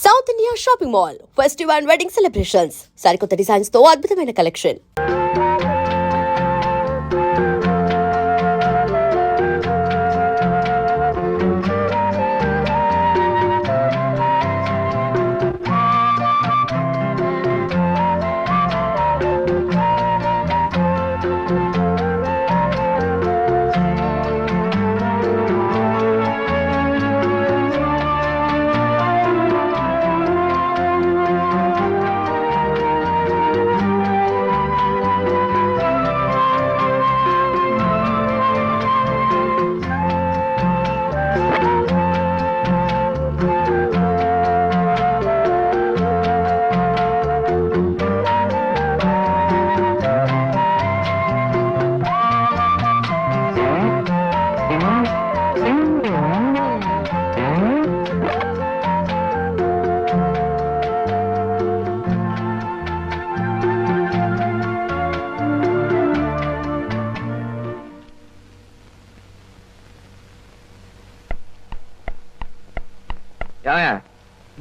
South India shopping mall festival and wedding celebrations సరికొత్త designs తో అద్భుతమైన కలెక్షన్.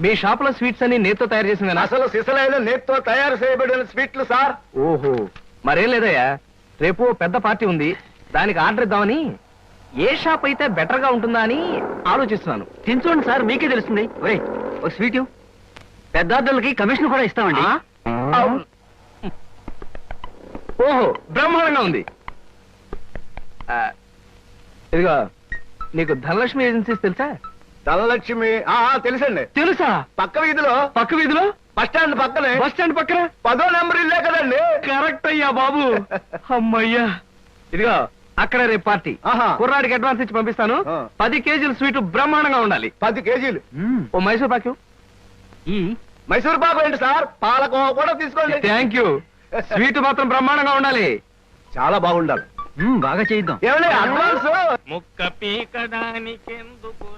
మీ shop లో స్వీట్స్ అన్ని నేత్తో తయారు చేసింది. అసలు సిసలైన నేత్తో తయారు చేయబడిన స్వీట్లు సార్. ఓహో, మరేం లేదయ్యా, రేపు పెద్ద పార్టీ ఉంది, దానికి ఆర్డర్ ఇద్దామని. ఏ షాప్ అయితే బెటర్ గా ఉంటుందా అని ఆలోచిస్తున్నాను. తినచూడండి సార్, మీకే తెలుస్తుంది. ఒక స్వీట్ పెద్ద ఆర్డర్లకి కమిషన్ కూడా ఇస్తామండి. ఓహో, బ్రహ్మాండంగా ఉంది. ఇదిగో, నీకు ధనలక్ష్మి ఏజెన్సీస్ తెలుసా? ధనలక్ష్మి తెలుసండి. తెలుసా? పక్క వీధిలో బస్ స్టాండ్ పక్కన 10వ నెంబర్ ఇల్లే కదండి. కరెక్ట్ అయ్యా బాబు. అమ్మయ్యా, ఇదిగో అక్కడ రేపు పార్టీ. కుర్రాడికి అడ్వాన్స్ ఇచ్చి పంపిస్తాను. 10 కేజీలు స్వీట్ బ్రహ్మాండంగా ఉండాలి. 10 కేజీలు. ఓ మైసూర్ పాకు. ఈ మైసూర్ పాకు ఏంటి సార్? పాలకోవా కూడా తీసుకోండి. Thank you. స్వీట్ మాత్రం బ్రహ్మాండంగా ఉండాలి. చాలా బాగుండాలి. బాగా చేద్దాం. ఏమండి అడ్వాన్స్? ముక్క పీకడానికెందుకు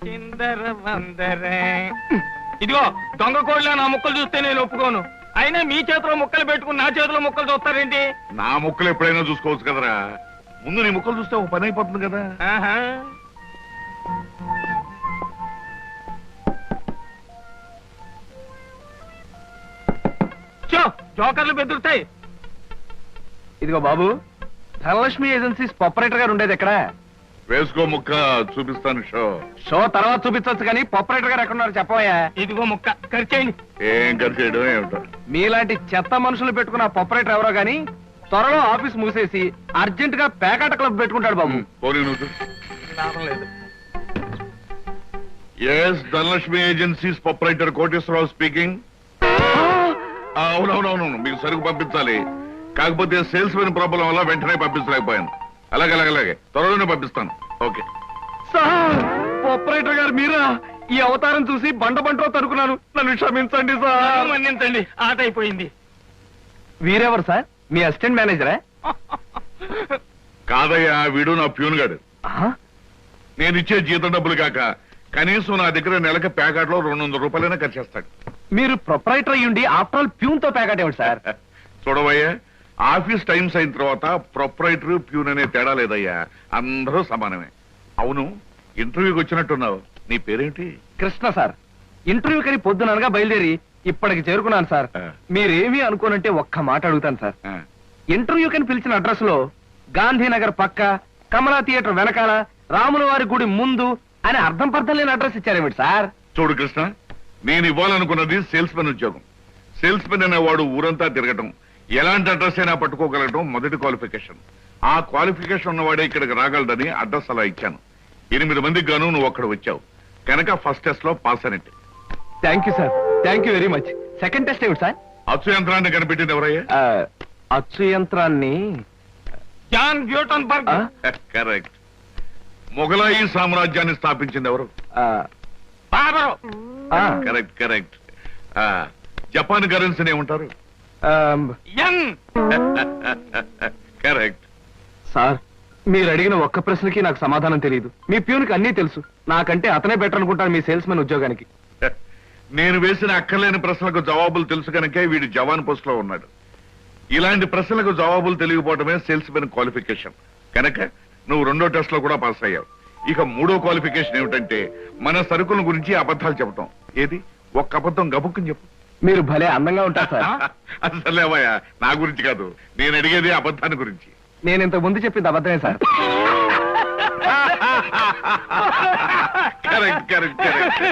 చిందర వందరే. ఇదిగో దొంగ కోళ్ళ నా ముక్కలు చూస్తే నేను ఒప్పుకోను. అయినా మీ చేతిలో ముక్కలు పెట్టుకుని నా చేతిలో ముక్కలు చూస్తారేంటి? నా ముక్కలు ఎప్పుడైనా చూసుకోవచ్చు కదరా. ముందు నీ ముక్కలు చూస్తే ఒక పని అయిపోతుంది కదా. జోకర్లు బెదురుతాయి. ఇదిగో బాబు, ధనలక్ష్మి ఏజెన్సీస్ ప్రొపరేటర్ గారు ఉండేది ఎక్కడ? వేసుకో ముక్క చూపిస్తాను. షో తర్వాత చూపించవచ్చు కానీ ప్రొపరేటర్ గారు ఎక్కడున్నారు చెప్పవయ్యా. ఇదిగో ముక్క ఖర్చేయండి. ఏం ఖర్చు చేయడం ఏమిటో. మీలాంటి చెత్త మనుషులు పెట్టుకున్న ప్రొపరేటర్ ఎవరో గానీ త్వరలో ఆఫీస్ మూసేసి అర్జెంట్ గా పేకాట క్లబ్ పెట్టుకుంటాడు బాబు. పోనీ నువ్వు. లాభం లేదు. Yes, Dhanalakshmi agencies proprietor Koteswararao speaking. అవునవునవును, మీకు సరుకు పంపించాలి. కాకపోతే సేల్స్ మెన్ ప్రాబ్లం వల్ల వెంటనే పంపించలేకపోయాను. అలాగే త్వరలోనే పంపిస్తాను. ఓకే సార్, ప్రొపరేటర్ గారు మీరా? ఈ అవతారం చూసి బండలో తరుకున్నాను, నన్ను క్షమించండి సార్. మన్నించండి, ఆట అయిపోయింది. వీరెవరు సార్? మీ అసిస్టెంట్ మేనేజరా? కాదయ్యా, వీడు నా ప్యూన్ గాడు. నేను ఇచ్చే జీతం డబ్బులు కాక కనీసం నా దగ్గర నెలకి ప్యాకెట్లో 200 రూపాయలైనా ఖర్చు చేస్తాడు. మీరు ప్రొపరేటర్ అయ్యుండి ఆఫ్టర్ ఆల్ ప్యూన్ తో ప్యాకెట్ ఏమిటి సార్? చూడవయ్యా, ఆఫీస్ టైమ్స్ అయిన తర్వాత ప్రొపరేటర్ ప్యూన్ అనే తేడా లేదయ్యా, అందరూ సమానమే. అవును, ఇంటర్వ్యూకి వచ్చినట్టున్నావు. నీ పేరేంటి? కృష్ణ సార్. ఇంటర్వ్యూ కని పొద్దుననగా బయలుదేరి ఇప్పటికి చేరుకున్నాను సార్. మీరేమీ అనుకోనంటే ఒక్క మాట అడుగుతాను సార్. ఇంటర్వ్యూ కని పిలిచిన అడ్రస్ లో గాంధీనగర్ పక్క, కమలా థియేటర్ వెనకాల, రాముల వారి గుడి ముందు అని అర్థం పర్థం లేని అడ్రస్ ఇచ్చారేమిటి సార్? చూడు కృష్ణ, నేను ఇవ్వాలనుకున్నది సేల్స్ మెన్ ఉద్యోగం. సేల్స్ మెన్ అనేవాడు ఊరంతా తిరగటం, ఎలాంటి అడ్రస్ అయినా పట్టుకోగలగటం మొదటి క్వాలిఫికేషన్. ఆ క్వాలిఫికేషన్ ఉన్నవాడే ఇక్కడికి రాగలడని అడ్రస్ అలా ఇచ్చాను. 8 మందికి గాను నువ్వు అక్కడ వచ్చావు కనుక ఫస్ట్ టెస్ట్ లో పాస్ అయినట్టే. Thank you sir, thank you very much. Second test ఏమిటి సార్? అచ్చు యంత్రాన్ని కనిపెట్టింది ఎవరయ్యా? అచ్చు యంత్రాన్ని జాన్ గ్యూటన్బర్గ్. కరెక్ట్. మొఘలాయి సామ్రాజ్యాన్ని స్థాపించింది ఎవరు? బాబరు. కరెక్ట్. జపాన్ కరెన్సీని ఏమంటారు? యం. కరెక్ట్. సార్, మీరు అడిగిన ఒక్క ప్రశ్నకి నాకు సమాధానం తెలియదు. మీ ప్యూన్కి అన్నీ తెలుసు. నాకంటే అతనే బెటర్ అనుకుంటాను మీ సేల్స్ మెన్ ఉద్యోగానికి. నేను వేసిన అక్కర్లేని ప్రశ్నలకు జవాబులు తెలుసు కనుకే వీడు జవాన్ పోస్ట్ లో ఉన్నాడు. ఇలాంటి ప్రశ్నలకు జవాబులు తెలియకపోవడమే సేల్స్ మెన్ క్వాలిఫికేషన్. కనుక నువ్వు 2వ టెస్ట్ లో కూడా పాస్ అయ్యావు. ఇక మూడో క్వాలిఫికేషన్ ఏమిటంటే మన సరుకుల గురించి అబద్ధాలు చెప్పటం. ఏది ఒక్క అబద్ధం గబుక్కుని చెప్పు. మీరు భలే అందంగా ఉంటారు సార్. అసలేవయ్యా నా గురించి కాదు, నేను అడిగేది అబద్ధాన్ని గురించి. నేను ఇంతకు ముందు చెప్పింది అబద్ధమే sir. Correct correct correct.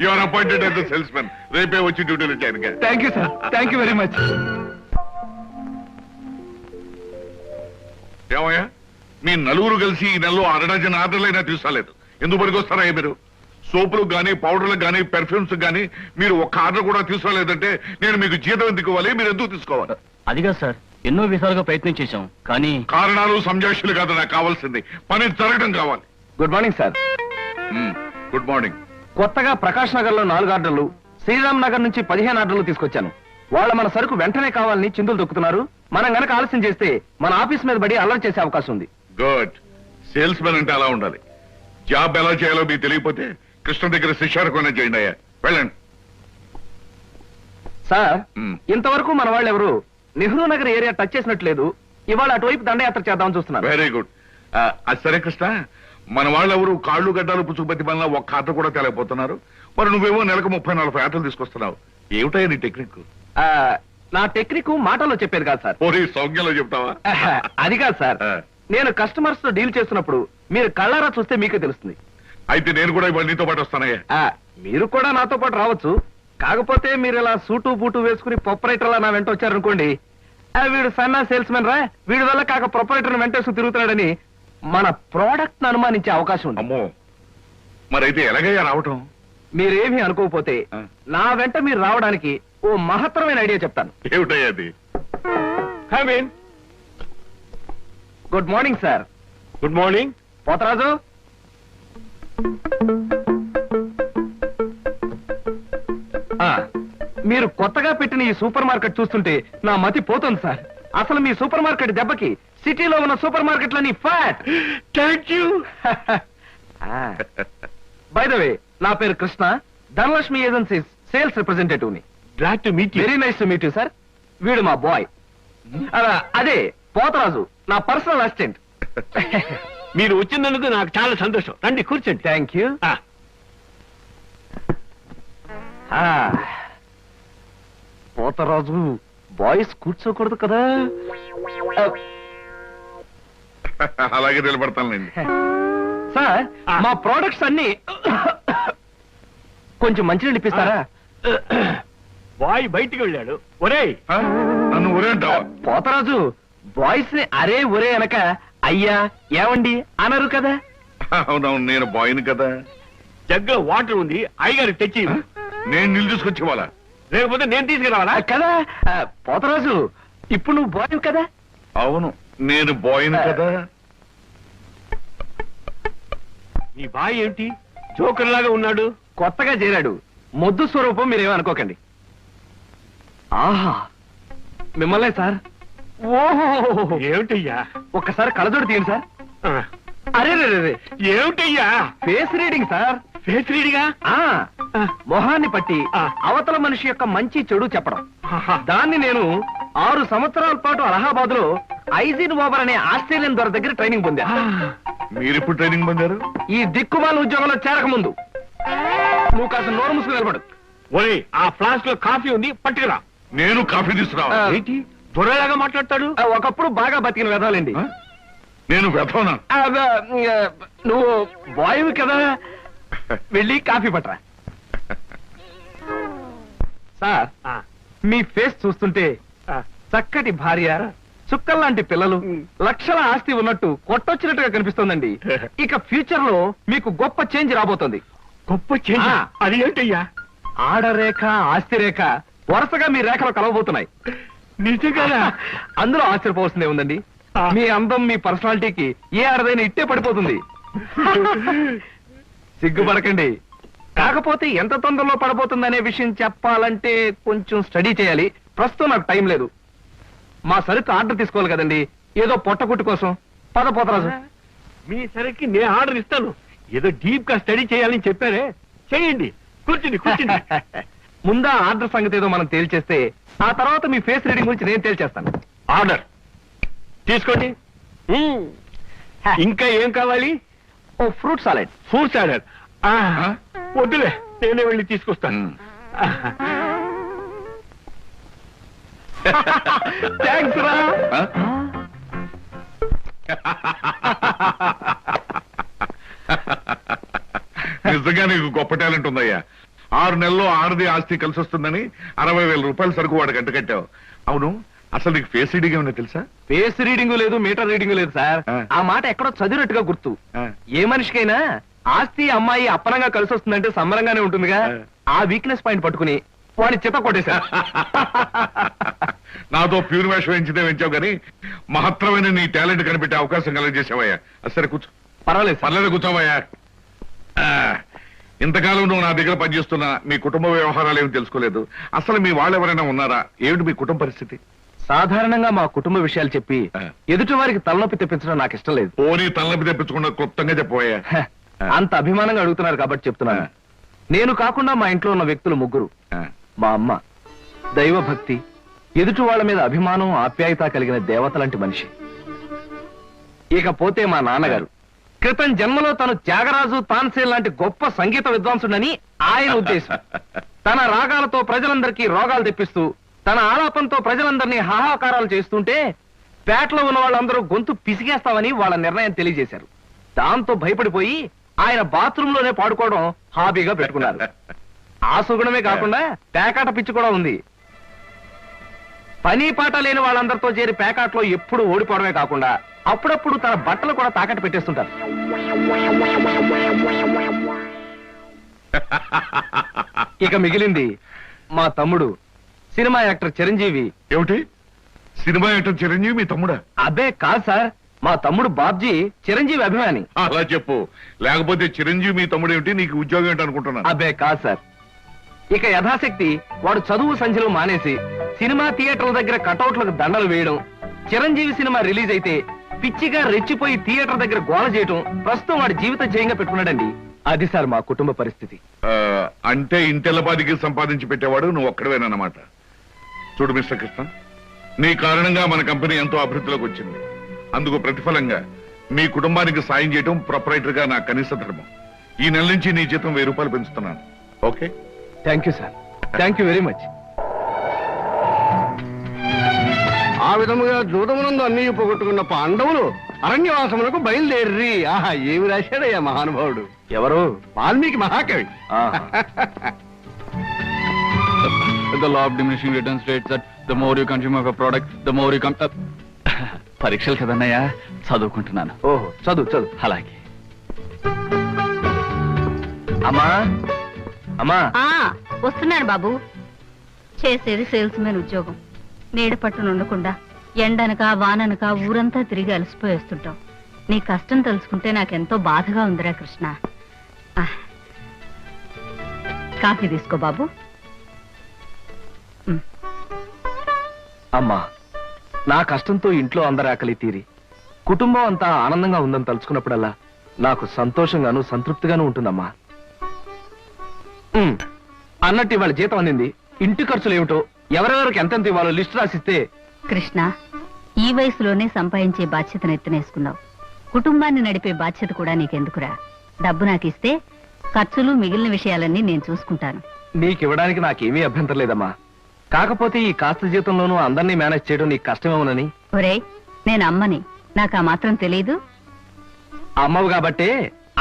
Your appointed as a salesman. రేపే వచ్చి డ్యూటీలో చేయండి. Thank you sir, thank you very much. ఏమయ్యా మీ నలుగురు కలిసి ఈ నెలలో 6 డజన్ ఆర్డర్లైనా తీసుకోలేదు. ఎందుకు పనికొస్తారా మీరు? సోపులకు గానీ పౌడర్లకు గానీ పెర్ఫ్యూమ్స్ గానీ మీరు ఒక్క ఆర్డర్ కూడా తీసుకోలేదంటే నేను మీకు జీతం ఎందుకు ఇవ్వాలి? మీరు ఎందుకు తీసుకోవాలి? అదిగా సార్, ఎన్నో విధాలుగా ప్రయత్నం చేశాం కానీ కారణాలు సంజాషులు కాదు నాకు కావాల్సింది, పని జరగడం కావాలి. Good morning sir. Good morning. కొత్తగా ప్రకాష్ నగర్ లో 4 ఆర్డర్లు, శ్రీరామ్ నగర్ నుంచి 15 ఆర్డర్లు తీసుకొచ్చాను. వాళ్ళ మన సరుకు వెంటనే కావాలని చిందులు దొక్కుతున్నారు. మనం గనక ఆలస్యం చేస్తే మన ఆఫీస్ మీద పడి అల్లరి చేసే అవకాశం ఉంది. గుడ్. సేల్స్ మెన్ అంటే అలా ఉండాలి. జాబ్ ఎలా చేయాలో మీకు తెలియకపోతే కృష్ణ దగ్గర శిష్యారకమైనా చేయండి అయ్యా. వెళ్ళండి. సార్, మ్మ్. ఇంతవరకు మన వాళ్ళు ఎవరు నెహ్రూ నగర్ ఏరియా టచ్ చేసినట్లేదు. ఇవాళ అటువైపు దండయాత్ర చేద్దామని చూస్తున్నారు. Very good. అది సరే కృష్ణ, మన వాళ్ళెవరు కాళ్ళు గడ్డాలు పుచ్చుకుపతి వల్ల ఒక్క ఆట కూడా తేలేకపోతున్నారు. మరి నువ్వేమో నెలకు 30-40 ఆటలు తీసుకొస్తున్నావు. ఏమిటయ్యా నీ టెక్నిక్? ఆ, నా టెక్నిక్ మాటల్లో చెప్పేది కాదు సార్. ఓరి సౌజ్ఞలో చెప్తావా? అది కాదు సార్, ఆ. నేను కస్టమర్స్ తో డీల్ చేస్తున్నప్పుడు మీరు కళ్ళారా చూస్తే మీకే తెలుస్తుంది. అయితే నేను కూడా ఇవాళ నీతో పాటు వస్తానయ్యా. మీరు కూడా నాతో పాటు రావచ్చు. కాకపోతే మీరు ఇలా సూటు బూటు వేసుకుని ప్రొపరేటర్లా నా వెంట వచ్చారనుకోండి, వీడు సన్నా సేల్స్ మెన్ రా, వీడి వల్ల కాక ప్రొపరేటర్ వెంటేసుకు తిరుగుతున్నాడని మన ప్రోడక్ట్ ను అనుమానించే అవకాశం ఉంది. అమ్మో, మరైతే ఎలాగయ్యా రావటం? మీరేమీ అనుకోకపోతే ఆ. నా వెంట మీరు రావడానికి ఓ మహత్తరమైన ఐడియా చెప్తాను. ఏమిటయ్యా అది? Good morning sir. Good morning. Potharaju, మీరు కొత్తగా పెట్టిన ఈ సూపర్ మార్కెట్ చూస్తుంటే నా మతి పోతుంది సార్. అసలు మీ సూపర్ మార్కెట్ దెబ్బకి సిటీలో ఉన్న సూపర్ మార్కెట్లని ఫ్యాట్. Thank you. By the way, నా పేరు Krishna, Dhanalakshmi agencies sales representative ని. Glad to meet you. Very nice to meet you sir. వీడు మా బాయ్. అదే పోతరాజు, నా పర్సనల్ అసిస్టెంట్. మీరు వచ్చినందుకు నాకు చాలా సంతోషం. రండి కూర్చోండి. Thank you. పోతరాజు, బాయ్స్ కూర్చోకూడదు కదా. అలాగే నిలబడతానులేండి. సార్, మా ప్రోడక్ట్స్ అన్ని కొంచెం మంచినీళ్ళు ఇప్పిస్తారా? బాయ్ బయటికి వెళ్ళాడు. ఒరేయ్, ఆ? నన్ను ఊరే అంటావా? పోతరాజు, బాయ్స్ ని అరే ఒరే అనక అయ్యా ఏమండి అనరు కదా. అవునవును, నేను బాయ్ని కదా. జగ్గులో వాటర్ ఉంది, అయ్యగారికి తెచ్చి ఇవ్వు. నేను నీళ్ళు తీసుకొచ్చేవాళ్ళ. లేకపోతే నేను తీసుకురావాలా? కదా పోతరాజు, ఇప్పుడు నువ్వు బాయ్ కదా. అవును, నేను బాయ్ని కదా. నీ బాయ్ ఏంటి జోకర్ లాగా ఉన్నాడు? కొత్తగా చేరాడు, మొద్దు స్వరూపం, మీరేమనుకోకండి. ఆహా, మిమ్మల్నే సార్. ఓహో, ఏమిటయ్యా? ఒక్కసారి కళ్ళజోడు తీయండి సార్. ఆ, అరే రే రే, ఏమిటయ్యా? Face reading sir. ఫేస్ రీడిగా? మొహాన్ని పట్టి ఆ. అవతల మనిషి యొక్క మంచి చెడు చెప్పడం. దాన్ని నేను 6 సంవత్సరాల పాటు అలహాబాద్ లో ఐజిన్ ఓవర్ అనే ఆస్ట్రేలియన్ దొర దగ్గర ట్రైనింగ్ పొందా. మీరిప్పుడు ట్రైనింగ్ పొందారు? ఈ దిక్కుమాల ఉద్యోగంలో చేరక ముందు. నువ్వు కాస్త నోరు ముసుగు నిలబడు. ఒరేయ్, ఆ ఫ్లాస్క్ లో కాఫీ ఉంది, పట్టుకురా. నేను కాఫీ తీసుకురావా? ఆ. ఏంటి దొరలాగా మాట్లాడతాడు? ఒకప్పుడు బాగా బతికిన వెధాలండి. ఆ? నేను వెతవనా? నువ్వు బాయ్ కదా, వెళ్ళి కాఫీ పట్టరా. సార్, ఆ, మీ ఫేస్ చూస్తుంటే ఆ, చక్కటి భార్య, చుక్కల్లాంటి పిల్లలు, లక్షల ఆస్తి ఉన్నట్టు కొట్టొచ్చినట్టుగా కనిపిస్తోందండి. ఇక ఫ్యూచర్ లో మీకు గొప్ప చేంజ్ రాబోతోంది. గొప్ప చేంజ్. ఆ. అది ఏంటయ్యా? ఆడరేఖ, ఆస్తి రేఖ వరుసగా మీ రేఖలు కలవబోతున్నాయి. నిజంగా? అందులో ఆశ్చర్యపోవాల్సిందే ఉందండి. ఆ. మీ అందం, మీ పర్సనాలిటీకి ఏ ఆడదైనా ఇట్టే పడిపోతుంది. సిగ్గుపడకండి. కాకపోతే ఎంత తొందరలో పడబోతుందనే విషయం చెప్పాలంటే కొంచెం స్టడీ చేయాలి. ప్రస్తుతం నాకు టైం లేదు. మా సరుకు ఆర్డర్ తీసుకోవాలి కదండి, ఏదో పొట్టకుట్టు కోసం. పద పోతరాజు. మీ సరికి నేను ఆర్డర్ ఇస్తాను. ఏదో డీప్ గా స్టడీ చేయాలని చెప్పారే, చేయండి. కూర్చుని కూర్చుని. ముందా ఆర్డర్ సంగతి ఏదో మనం తేల్చేస్తే ఆ తర్వాత మీ ఫేస్ రీడింగ్ గురించి నేను తేల్చేస్తాను. ఆర్డర్ తీసుకోండి. ఇంకా ఏం కావాలి? ఓ ఫ్రూట్ సాలెడ్. ఫ్రూట్ సాలెడ్ వద్దులే, నేనే వెళ్ళి తీసుకొస్తాను. థ్యాంక్స్ రా. నిజంగా నీకు గొప్ప టాలెంట్ ఉందయ్యా. 6 నెలల్లో ఆడది ఆస్తి కలిసి వస్తుందని 60,000 రూపాయల సరుకు వాడికి అంటకట్టావు. అవును, అసలు నీకు ఫేస్ రీడింగ్ ఏమన్నా తెలుసా? ఫేస్ రీడింగ్ లేదు, మీటర్ రీడింగ్ లేదు సార్. ఆ. ఆ మాట ఎక్కడో చదివినట్టుగా గుర్తు. ఆ. ఏ మనిషికైనా ఆస్తి అమ్మాయి అప్పనంగా కలిసి వస్తుందంటే సంబరంగానే ఉంటుందిగా. ఆ. ఆ వీక్నెస్ పాయింట్ పట్టుకుని వాడిని చిత్త కొట్టేశారు. నాతో ప్యూర్ వేషం వేయించితే వేయించావు కానీ మహత్తరమైన నీ టాలెంట్ కనిపెట్టే అవకాశం కలగజేసావయ్యా. సరే కూర్చో. పర్వాలేదు సార్. పర్లేదు కూర్చోవయ్యా. ఇంతకాలం నువ్వు నా దగ్గర పనిచేస్తున్నా మీ కుటుంబ వ్యవహారాలు ఏమి తెలుసుకోలేదు. అసలు మీ వాళ్ళు ఎవరైనా ఉన్నారా? ఏమిటి మీ కుటుంబ పరిస్థితి? సాధారణంగా మా కుటుంబ విషయాలు చెప్పి ఆ. ఎదుటి వారికి తలనొప్పి తెప్పించడం నాకు ఇష్టం లేదు. పోనీ తలనొప్పి తెప్పించకుండా క్లుప్తంగా చెప్పబోయా. హ, అంత అభిమానంగా అడుగుతున్నారు కాబట్టి చెప్తున్నాను. ఆ. నేను కాకుండా మా ఇంట్లో ఉన్న వ్యక్తులు 3. మా అమ్మ దైవభక్తి, ఎదుటి వాళ్ళ మీద అభిమానం ఆప్యాయత కలిగిన దేవత లాంటి మనిషి. ఇకపోతే మా నాన్నగారు క్రితం జన్మలో తను త్యాగరాజు, తాన్సేన్ లాంటి గొప్ప సంగీత విద్వాంసుడని ఆయన ఉద్దేశం. తన రాగాలతో ప్రజలందరికీ రోగాలు తెప్పిస్తూ, తన ఆలాపంతో ప్రజలందరినీ హాహాకారాలు చేస్తుంటే పేటలో ఉన్న వాళ్ళందరూ గొంతు పిసిగేస్తామని వాళ్ళ నిర్ణయం తెలియజేశారు. దాంతో భయపడిపోయి ఆయన బాత్రూమ్ లోనే పాడుకోవడం హాబీగా పెట్టుకున్నారు. ఆ సుగుణమే కాకుండా పేకాట పిచ్చి కూడా ఉంది. పని పాట లేని వాళ్ళందరితో చేరి పేకాట్లో ఎప్పుడు ఓడిపోవడమే కాకుండా అప్పుడప్పుడు తన బట్టలు కూడా తాకట్టు పెట్టేస్తుంటారు. ఇక మిగిలింది మా తమ్ముడు సినిమా యాక్టర్ చిరంజీవి. ఏమిటి, సినిమా యాక్టర్ చిరంజీవి మీ తమ్ముడా? అబ్బే కాదు సార్, మా తమ్ముడు బాబ్జీ చిరంజీవి అభిమాని. అలా చెప్పు, లేకపోతే చిరంజీవి మీ తమ్ముడు ఏమిటి, నీకు ఉద్యోగం ఏంటి అనుకుంటున్నాను. అబ్బే కాదు సార్. ఇక యథాశక్తి వాడు చదువు సంఖ్యలు మానేసి సినిమా థియేటర్ల దగ్గర కటౌట్లకు దండలు వేయడం, చిరంజీవి సినిమా రిలీజ్ అయితే పిచ్చిగా రెచ్చిపోయి థియేటర్ దగ్గర గోల చేయడం ప్రస్తుతం వాడి జీవిత జయంగా పెట్టుకున్నాడండి. అది సార్ మా కుటుంబ పరిస్థితి. అంటే ఇంటెల్లపాదికి సంపాదించి పెట్టేవాడు నువ్వు ఒక్కడవేనన్నమాట. చూడు మిస్టర్ కృష్ణ, నీ కారణంగా మన కంపెనీ ఎంతో అభివృద్ధిలోకి వచ్చింది. అందుకు ప్రతిఫలంగా మీ కుటుంబానికి సాయం చేయడం ప్రొపరైటర్ గా నా కనీస ధర్మం. ఈ నెల నుంచి నీ జీతం 1000 రూపాయలు పెంచుతున్నాను. Okay? Thank you sir, thank you very much. ఆ విధముగా జూదమునందు అన్ని పోగొట్టుకున్న పాండవులు అరణ్యవాసములకు బయలుదేర్రి. ఆహా, ఏమి రాశాడయ్యా మహానుభావుడు. ఎవరు? వాల్మీకి మహాకవి. The law of diminishing returns states that the more you consume of a product, the more you పరీక్షలు కదన్నయ్యా, చదువుకుంటున్నాను. ఓహో, చదువు చదువు. అలాగే. అమ్మా అమ్మా. వస్తున్నాను బాబు. చేసేది సేల్స్ మెన్ ఉద్యోగం. నీడ పట్టున ఉండకుండా ఎండనక వాననక ఊరంతా తిరిగి అలసిపోయేస్తుంటాం. నీ కష్టం తెలుసుకుంటే నాకెంతో బాధగా ఉందిరా కృష్ణ. కాఫీ తీసుకో బాబు. అమ్మా, నా కష్టంతో ఇంట్లో అందరి ఆకలి తీరి కుటుంబం అంతా ఆనందంగా ఉందని తలుచుకున్నప్పుడల్లా నాకు సంతోషంగాను సంతృప్తిగాను ఉంటుందమ్మా. అన్నట్టు ఇవాళ జీతం అందింది. ఇంటి ఖర్చులు ఏమిటో, ఎవరెవరికి ఎంతెంత ఇవ్వాలో లిస్ట్ రాసిస్తే. కృష్ణ, ఈ వయసులోనే సంపాదించే బాధ్యతను ఎత్తునేసుకున్నావు. కుటుంబాన్ని నడిపే బాధ్యత కూడా నీకెందుకురా? డబ్బు నాకిస్తే ఖర్చులు మిగిలిన విషయాలన్నీ నేను చూసుకుంటాను. నీకివ్వడానికి నాకేమీ అభ్యంతరం లేదమ్మా. కాకపోతే ఈ కాస్త జీతంలోనూ అందరినీ మేనేజ్ చేయడం నీకు కష్టమేమోనని. ఒరేయ్, నేను అమ్మని, నాకు ఆ మాత్రం తెలీదు. అమ్మవు కాబట్టే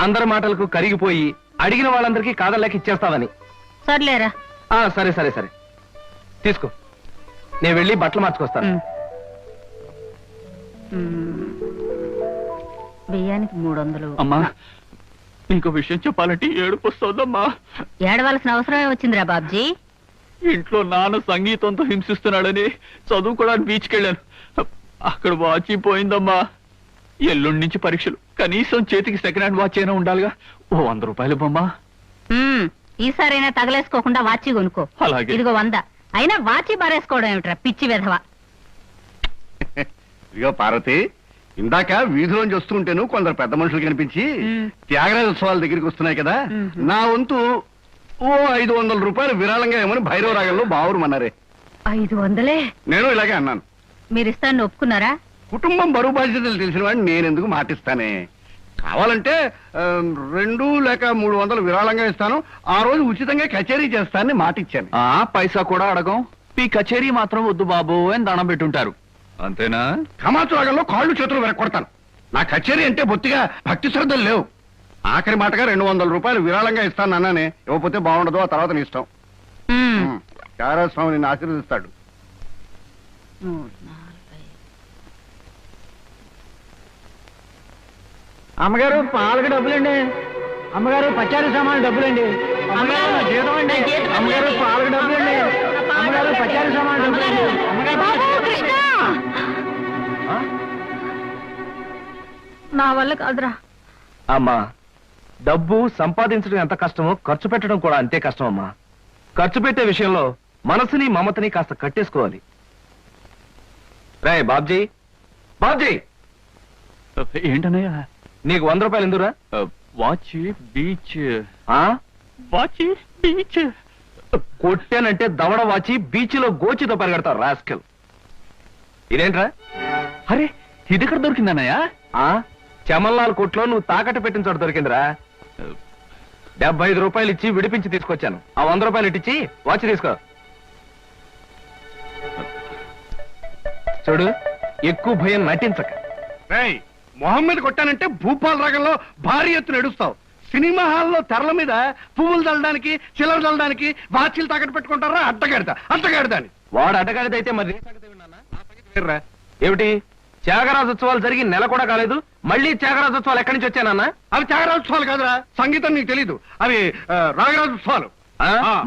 అందరి మాటలకు కరిగిపోయి అడిగిన వాళ్ళందరికీ కాదలేక ఇచ్చేస్తావని. సర్లేరా. సరే సరే సరే, తీసుకో. నేను వెళ్ళి బట్టలు మార్చుకొస్తాను. బియ్యానికి 300. అమ్మా, ఇంకో విషయం చెప్పాలంటే ఏడుపు వస్తుందమ్మా. ఏడవలసిన అవసరమే వచ్చిందిరా బాబ్జీ. ఇంట్లో నాన్న సంగీతంతో హింసిస్తున్నాడని చదువుకోవడానికి బీచ్కి వెళ్ళాను. అక్కడ వాచ్ పోయిందమ్మా. ఎల్లుండి నుంచి పరీక్షలు. కనీసం చేతికి సెకండ్ హ్యాండ్ వాచ్ అయినా ఉండాలిగా. 100 రూపాయలు బొమ్మా. ఈసారైనా తగలేసుకోకుండా వాచి కొనుక్కో. అలాగే. ఇదిగో 100. అయినా వాచి బారేసుకోవడం ఏమిట్రా పిచ్చి వెధవ. ఇదిగో పార్వతి, ఇందాక వీధిలోంచి వస్తుంటేను కొందరు పెద్ద మనుషులు కనిపించి త్యాగరాజ ఉత్సవాల దగ్గరికి వస్తున్నాయి కదా, నా వంతు 500 రూపాయలు విరాళంగా ఏమని భైరవ రాగంలో బావురమన్నారే. 500? నేను ఇలాగే అన్నాను. మీరిస్తాను ఒప్పుకున్నారా? కుటుంబం బరువు బాధ్యతలు తెలిసిన వాడిని నేనెందుకు మాటిస్తానే. కావాలంటే 2 లేక 300 విరాళంగా ఇస్తాను. ఆ రోజు ఉచితంగా కచేరీ చేస్తానని మాట ఇచ్చాను. పైసా కూడా అడగం. మీ కచేరీ మాత్రం వద్దు బాబు అని దండం పెట్టుంటారు, అంతేనా? కమాతు రాగంలో కాళ్ళు చేతులు వెరక్కొడతాను. నా కచేరీ అంటే బొత్తిగా భక్తి శ్రద్ధలు లేవు. ఆఖరి మాటగా 200 రూపాయలు విరాళంగా ఇస్తాను అన్నానే. ఇవ్వకపోతే బాగుండదు, ఆ తర్వాత నీ ఇష్టం. త్యాగరాజ స్వామి నిన్ను ఆశీర్వదిస్తాడు. అమ్మగారు పాలకు డబ్బులండి. అమ్మగారు పచారీ సామాన్ డబ్బులండి. అమ్మగారు నా జీతం అండి. అమ్మగారు పాలకు డబ్బులండి. అమ్మగారు పచారీ సామాన్ డబ్బులండి. నా వల్ల కాదురా. అమ్మా, డబ్బు సంపాదించడం ఎంత కష్టమో ఖర్చు పెట్టడం కూడా అంతే కష్టం అమ్మా. ఖర్చు పెట్టే విషయంలో మనసుని మమతని కాస్త కట్టేసుకోవాలి. రే బాబ్జీ, బాబ్జీ, ఏంటన్నయ్య? నీకు 100 రూపాయలు ఎందురా? Watch beach. ఆ? వాచ్ బీచ్ కొట్టానంటే దవడ వాచి బీచ్లో గోచితో పరిగెడతారు రాస్కెల్. ఇదేంట్రా? అరే, ఇది ఎక్కడ దొరికిందన్నయ్య? ఆ చమల్లాల్ కొట్లో నువ్వు తాకట్టు పెట్టిన చోట దొరికిందిరా. 75 రూపాయలు ఇచ్చి విడిపించి తీసుకొచ్చాను. ఆ 100 రూపాయలు ఇట్టించి వాచ్ తీసుకో. చూడు, ఎక్కువ భయం నటించక. మొహమ్మద్ కొట్టానంటే భూపాల్ రాగంలో భారీ ఎత్తున ఎడుస్తావు. సినిమా హాల్లో తెరల మీద పువ్వులు చల్లడానికి, చిల్లర చల్లడానికి వాచీలు తాకట్టు పెట్టుకుంటారా? అడ్డగాడిదా అని. వాడు అడ్డగాడిదైతే మరి నీ సంగతి విన్నానా? నా సంగతి వేర్రా. ఏమిటి, త్యాగరాజోత్సవాలు జరిగి నెల కూడా కాలేదు, మళ్ళీ త్యాగరాజోత్సవాలు ఎక్కడి నుంచి వచ్చానన్నా? అవి త్యాగరాజోత్సవాలు కాదురా, సంగీతం నీకు తెలీదు. అవి రాగరాజోత్సవాలు.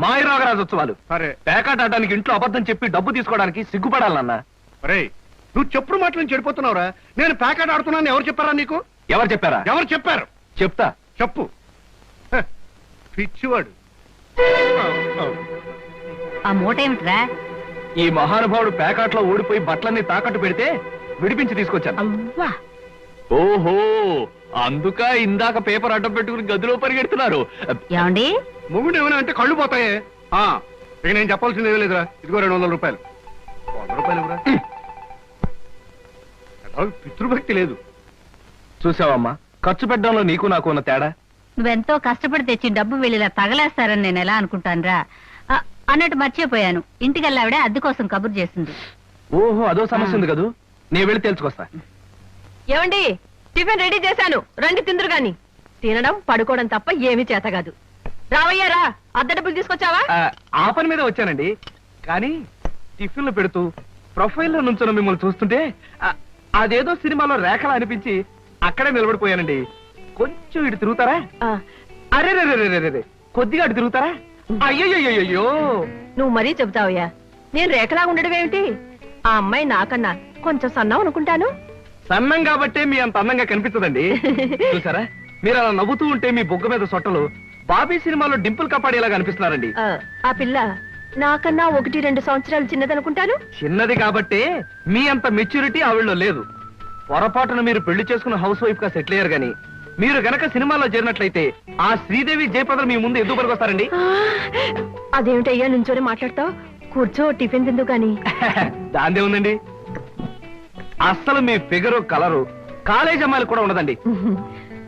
మాయ రాగరాజోత్సవాలు. సరే, పేకాట ఆడడానికి ఇంట్లో అబద్ధం చెప్పి డబ్బు తీసుకోవడానికి సిగ్గుపడాలన్నా. అరే నువ్వు చెప్పుడు మాటలు చెడిపోతున్నావురా. నేను ప్యాకెట్ ఆడుతున్నాను ఎవరు చెప్పారా నీకు? ఎవరు చెప్పారా? ఎవరు చెప్పారు? చెప్తా, చెప్పు. పిచ్చివాడు. ఆ మూట ఏమిట్రా? ఈ మహానుభావుడు పేకాట్లో ఓడిపోయి బట్టలన్నీ తాకట్టు పెడితే విడిపించి తీసుకొచ్చాను. అవ్వా, ఓహో, అందుక ఇందాక పేపర్ అడ్డం పెట్టుకుని గదిలో పరిగెడుతున్నారు. ఏమండి? మొగుడు ఏమైనా అంటే కళ్ళు పోతాయే. ఇక నేను చెప్పాల్సింది ఏమీ లేదురా. ఇదిగో 200 రూపాయలు. 100 రూపాయలు ఇవ్వరా? పితృభక్తి లేదు. చూసావమ్మా, ఖర్చు పెట్టడంలో నీకు నాకు ఉన్న తేడా. నువ్వెంతో కష్టపడి తెచ్చి డబ్బు వెళ్ళిలా తగలేస్తారని నేను ఎలా అనుకుంటానురా. అన్నట్టు మర్చిపోయాను, ఇంటికెళ్ళావిడే అద్దె కోసం కబురు చేసింది. ఓహో, అదో సమస్య ఉంది కదూ. నేను వెళ్ళి తెలుసుకొస్తా. ఏమండి, టిఫిన్ రెడీ చేశాను, రండి తిందురు గాని. తినడం పడుకోవడం తప్ప ఏమీ చేత కాదు. రావయ్యారా, అద్దె డబ్బులు తీసుకొచ్చావా? ఆ పని మీద వచ్చానండి. కానీ టిఫిన్లు పెడుతూ ప్రొఫైల్లో నుంచున్న మిమ్మల్ని చూస్తుంటే అదేదో సినిమాలో రేఖలా అనిపించి అక్కడే నిలబడిపోయానండి. కొంచెం ఇటు తిరుగుతారా? అరే రే, కొద్దిగా అటు తిరుగుతారా? అయ్యో, నువ్వు మరీ చెబుతావయ్యా. నేను రేఖలా ఉండడం ఏమిటి? ఆ అమ్మాయి నాకన్నా కొంచెం సన్నం అనుకుంటాను. సన్నం కాబట్టే మీ అంత అందంగా కనిపించదండి. చూసారా, మీరు అలా నవ్వుతూ ఉంటే మీ బొగ్గ మీద సొట్టలు బాబీ సినిమాలో డింపుల్ కపాడేలాగా అనిపిస్తున్నారండి. ఆ పిల్ల నాకన్నా 1-2 సంవత్సరాలు చిన్నదనుకుంటాను. చిన్నది కాబట్టే మీ అంత మెచ్యూరిటీ ఆవిడలో లేదు. పొరపాటున మీరు పెళ్లి చేసుకున్న హౌస్ వైఫ్ గా సెటిల్ అయ్యారు గాని మీరు గనక సినిమాలో చేరినట్లయితే ఆ శ్రీదేవి జయప్రద మీ ముందు ఎందుకు పనికొస్తారండి? అదేమిటయ్యా నుంచోనే మాట్లాడతావు? కూర్చో, టిఫిన్ తిందు గాని. దాందే ఉందండి. అస్సలు మీ ఫిగరు కలరు కాలేజ్ అమ్మాయిలు కూడా ఉండదండి.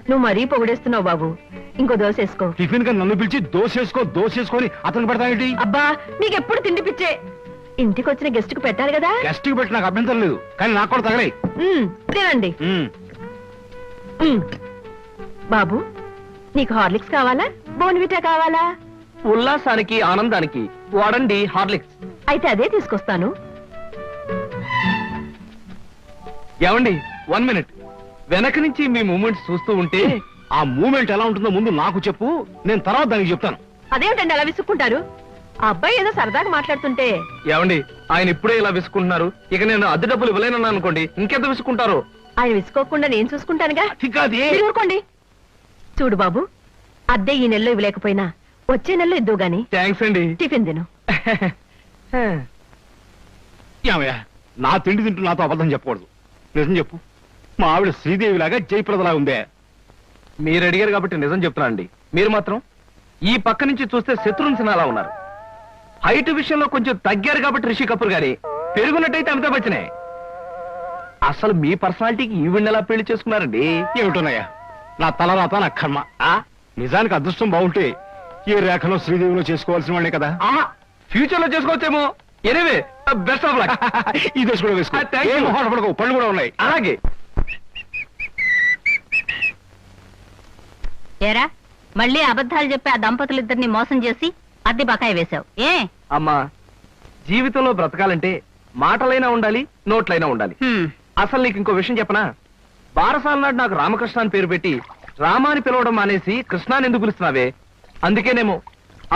నువ్వు మరీ పొగిడేస్తున్నావు బాబు. ఇంకో దోశ వేసుకో. టిఫిన్ గా నన్ను పిలిచి దోసేసుకొని అతను పెడతానేంటి? అబ్బా, నీకెప్పుడు తిండి పిచ్చే. ఇంటికి వచ్చిన గెస్ట్ కు పెట్టాలి కదా. గెస్ట్ కి పెట్టి నాకు అభ్యంతరం లేదు, కానీ నాకు కూడా తగలే. తినండి. బాబు, నీకు హార్లిక్స్ కావాలా, బోన్విటా కావాలా? ఉల్లాసానికి ఆనందానికి వాడండి హార్లిక్స్. అయితే అదే తీసుకొస్తాను. ఏమండి, 1 మినిట్. వెనక నుంచి మీ మూమెంట్స్ చూస్తూ ఉంటే ఆ మూమెంట్ ఎలా ఉంటుందో ముందు నాకు చెప్పు, నేను తర్వాత దానికి చెప్తాను. అదేమిటండి అలా విసుక్కుంటారు? ఆ అబ్బాయి ఏదో సరదాగా మాట్లాడుతుంటే. ఏమండి, ఆయన ఇప్పుడే ఇలా విసుకుంటున్నారు. ఇక నేను అద్దె డబ్బులు ఇవ్వలేనన్నా అనుకోండి, ఇంకెంత విసుకుంటారు. ఆయన విసుకోకుండా నేను చూసుకుంటానుగా. మీరు ఊరుకోండి. చూడు బాబు, అద్దె ఈ నెలలో ఇవ్వలేకపోయినా వచ్చే నెలలో ఇద్దు గాని. థ్యాంక్స్ అండి. టిఫిన్ తిను. ఏమయ్యా, నా తిండి తింటూ నాతో అబద్ధం చెప్పకూడదు. నిజం చెప్పు, మా ఆవిడ శ్రీదేవిలాగా జయప్రదలా ఉందే? మీరు అడిగారు కాబట్టి నిజం చెప్తున్నానండి. మీరు మాత్రం ఈ పక్క నుంచి చూస్తే శత్రుఘ్న సిన్హా ఉన్నారు. హైట్ విషయంలో కొంచెం తగ్గారు కాబట్టి రిషి కపూర్ గారి, పెరుగున్నట్టయితే అమితాబ్ బచ్చనే. అసలు మీ పర్సనాలిటీకి ఈవిడ్ని ఎలా పెళ్లి చేసుకున్నారండి? ఏమిటోనయ్యా, నా తలరాత నా కర్మ నిజానికి అదృష్టం బాగుంటే ఈ రేఖలో శ్రీదేవిలో చేసుకోవాల్సిన వాళ్ళే కదా. ఫ్యూచర్ లో చేసుకోవచ్చేమో. Anyway best of luck. ఈ దశ కూడా వేసుకో. Thank you. ఏం మొహమాటపడకు, పళ్ళు కూడా ఉన్నాయి. అలాగే. ఏరా మళ్ళీ అబద్ధాలు చెప్పి ఆ దంపతులిద్దరిని మోసం చేసి అద్దె బకాయి వేశావు ఏ? అమ్మా, జీవితంలో బ్రతకాలంటే మాటలైనా ఉండాలి, నోట్లైనా ఉండాలి. అసలు నీకు ఇంకో విషయం చెప్పనా? బారసాల నాడు నాకు రామకృష్ణ అని పేరు పెట్టి రామాని పిలవడం మానేసి కృష్ణాని ఎందుకు పిలుస్తున్నావే? అందుకేనేమో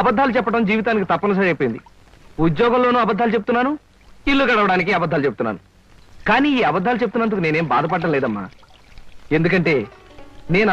అబద్ధాలు చెప్పడం జీవితానికి తప్పనిసరి అయిపోయింది. ఉద్యోగంలోనూ అబద్ధాలు చెప్తున్నాను, ఇల్లు గడవడానికి అబద్ధాలు చెప్తున్నాను. కానీ ఈ అబద్ధాలు చెప్తున్నందుకు నేనేం బాధపడటం లేదమ్మా. ఎందుకంటే